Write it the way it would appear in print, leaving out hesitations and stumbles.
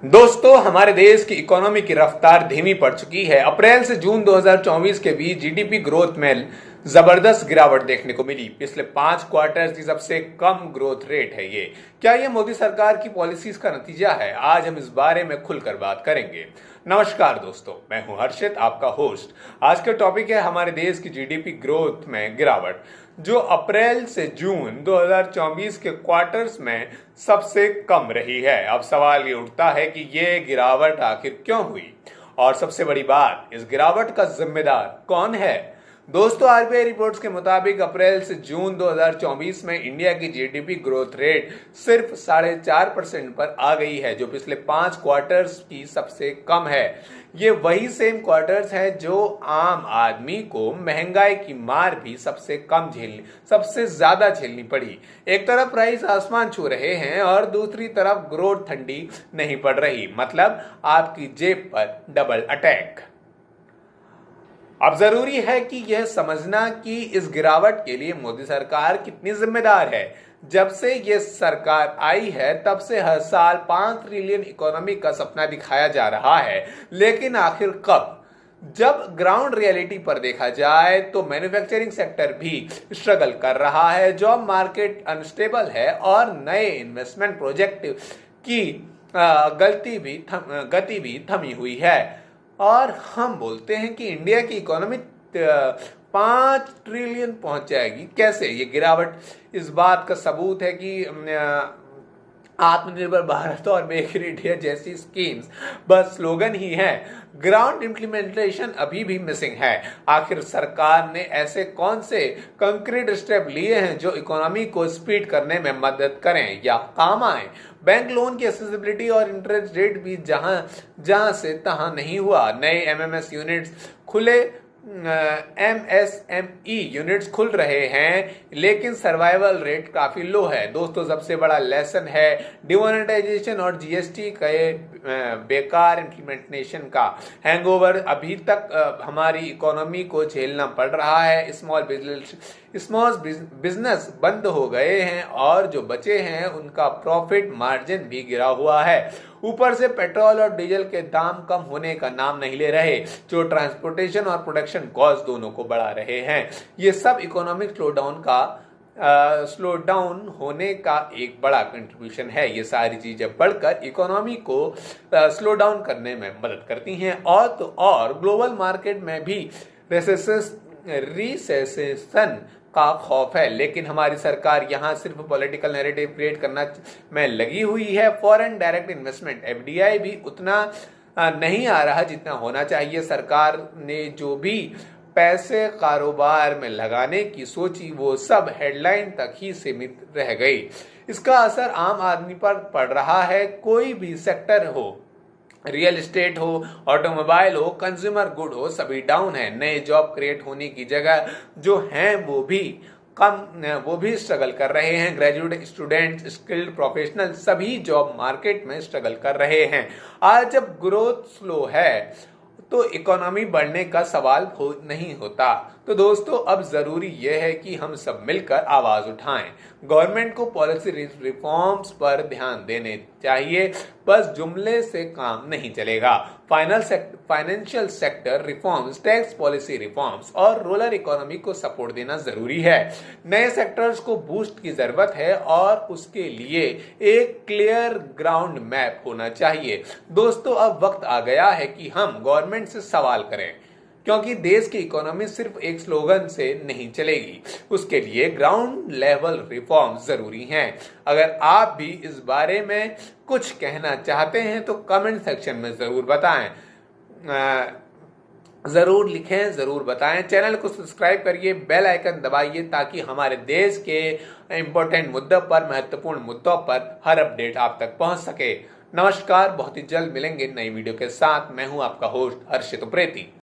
दोस्तों, हमारे देश की इकोनॉमी की रफ्तार धीमी पड़ चुकी है। अप्रैल से जून 2024 के बीच जीडीपी ग्रोथ में जबरदस्त गिरावट देखने को मिली। पिछले 5 क्वार्टर्स की सबसे कम ग्रोथ रेट है ये। क्या ये मोदी सरकार की पॉलिसीज का नतीजा है? आज हम इस बारे में खुलकर बात करेंगे। नमस्कार दोस्तों, मैं हूं हर्षित, आपका होस्ट। आज का टॉपिक है हमारे देश की जीडीपी ग्रोथ में गिरावट, जो अप्रैल से जून 2024 के क्वार्टर्स में सबसे कम रही है। अब सवाल ये उठता है कि ये गिरावट आखिर क्यों हुई, और सबसे बड़ी बात, इस गिरावट का जिम्मेदार कौन है? दोस्तों, आरबीआई रिपोर्ट्स के मुताबिक अप्रैल से जून 2024 में इंडिया की जीडीपी ग्रोथ रेट सिर्फ 4.5% पर आ गई है, जो पिछले 5 क्वार्टर्स की सबसे कम है। ये वही सेम क्वार्टर्स है जो आम आदमी को महंगाई की मार भी सबसे ज्यादा झेलनी पड़ी। एक तरफ प्राइस आसमान छू रहे हैं और दूसरी तरफ ग्रोथ ठंडी नहीं पड़ रही, मतलब आपकी जेब पर डबल अटैक। अब जरूरी है कि यह समझना कि इस गिरावट के लिए मोदी सरकार कितनी जिम्मेदार है। जब से यह सरकार आई है तब से हर साल 5 ट्रिलियन इकोनॉमी का सपना दिखाया जा रहा है, लेकिन आखिर कब? जब ग्राउंड रियलिटी पर देखा जाए तो मैन्युफैक्चरिंग सेक्टर भी स्ट्रगल कर रहा है, जॉब मार्केट अनस्टेबल है और नए इन्वेस्टमेंट प्रोजेक्ट की गति भी थमी हुई है। और हम बोलते हैं कि इंडिया की इकोनॉमी 5 ट्रिलियन पहुंच जाएगी। कैसे? ये गिरावट इस बात का सबूत है कि आत्मनिर्भर भारत और मेक इन इंडिया जैसी स्कीम्स बस स्लोगन ही हैं। ग्राउंड इम्प्लीमेंटेशन अभी भी मिसिंग है। आखिर सरकार ने ऐसे कौन से कंक्रीट स्टेप लिए हैं जो इकोनॉमी को स्पीड करने में मदद करें या काम आए? बैंक लोन की एक्सेसिबिलिटी और इंटरेस्ट रेट भी जहां से तहां नहीं हुआ। नए एमएमएस यूनिट्स खुले, एमएसएमई यूनिट्स खुल रहे हैं, लेकिन सर्वाइवल रेट काफी लो है। दोस्तों, सबसे बड़ा लेसन है डिमोनेटाइजेशन और जीएसटी के बेकार इम्प्लीमेंटेशन का हैंगओवर अभी तक हमारी इकोनॉमी को झेलना पड़ रहा है। स्मॉल बिजनेस बंद हो गए हैं और जो बचे हैं उनका प्रॉफिट मार्जिन भी गिरा हुआ है। ऊपर से पेट्रोल और डीजल के दाम कम होने का नाम नहीं ले रहे, जो ट्रांसपोर्टेशन और प्रोडक्शन कॉस्ट दोनों को बढ़ा रहे हैं। ये सब इकोनॉमिक स्लो डाउन होने का एक बड़ा कंट्रीब्यूशन है। ये सारी चीजें बढ़कर इकोनॉमी को स्लो डाउन करने में मदद करती हैं, और तो और ग्लोबल मार्केट में भी रिसेशन का खौफ है। लेकिन हमारी सरकार यहाँ सिर्फ पॉलिटिकल नैरेटिव क्रिएट करना में लगी हुई है। फॉरेन डायरेक्ट इन्वेस्टमेंट एफडीआई भी उतना नहीं आ रहा जितना होना चाहिए। सरकार ने जो भी पैसे कारोबार में लगाने की सोची, वो सब हेडलाइन तक ही सीमित रह गई। इसका असर आम आदमी पर पड़ रहा है। कोई भी सेक्टर हो, रियल एस्टेट हो, ऑटोमोबाइल हो, कंज्यूमर गुड हो, सभी डाउन है। नए जॉब क्रिएट होने की जगह जो हैं वो भी स्ट्रगल कर रहे हैं। ग्रेजुएट स्टूडेंट, स्किल्ड प्रोफेशनल सभी जॉब मार्केट में स्ट्रगल कर रहे हैं। आज जब ग्रोथ स्लो है तो इकोनॉमी बढ़ने का सवाल नहीं होता। तो दोस्तों, अब जरूरी यह है कि हम सब मिलकर आवाज उठाएं। गवर्नमेंट को पॉलिसी रिफॉर्म्स पर ध्यान देने चाहिए, बस जुमले से काम नहीं चलेगा। Financial sector reforms, tax policy reforms और रूरल इकोनॉमी को सपोर्ट देना जरूरी है। नए सेक्टर्स को बूस्ट की जरूरत है और उसके लिए एक क्लियर ग्राउंड मैप होना चाहिए। दोस्तों, अब वक्त आ गया है कि हम गवर्नमेंट से सवाल करें, क्योंकि देश की इकोनॉमी सिर्फ एक स्लोगन से नहीं चलेगी। उसके लिए ग्राउंड लेवल रिफॉर्म्स जरूरी हैं। अगर आप भी इस बारे में कुछ कहना चाहते हैं तो कमेंट सेक्शन में जरूर बताएं, जरूर लिखें, जरूर बताएं। चैनल को सब्सक्राइब करिए, बेल आइकन दबाइए, ताकि हमारे देश के इंपॉर्टेंट मुद्दों पर, महत्वपूर्ण मुद्दों पर हर अपडेट आप तक पहुंच सके। नमस्कार, बहुत ही जल्द मिलेंगे नई वीडियो के साथ। मैं हूं आपका होस्ट हर्षित उप्रेती।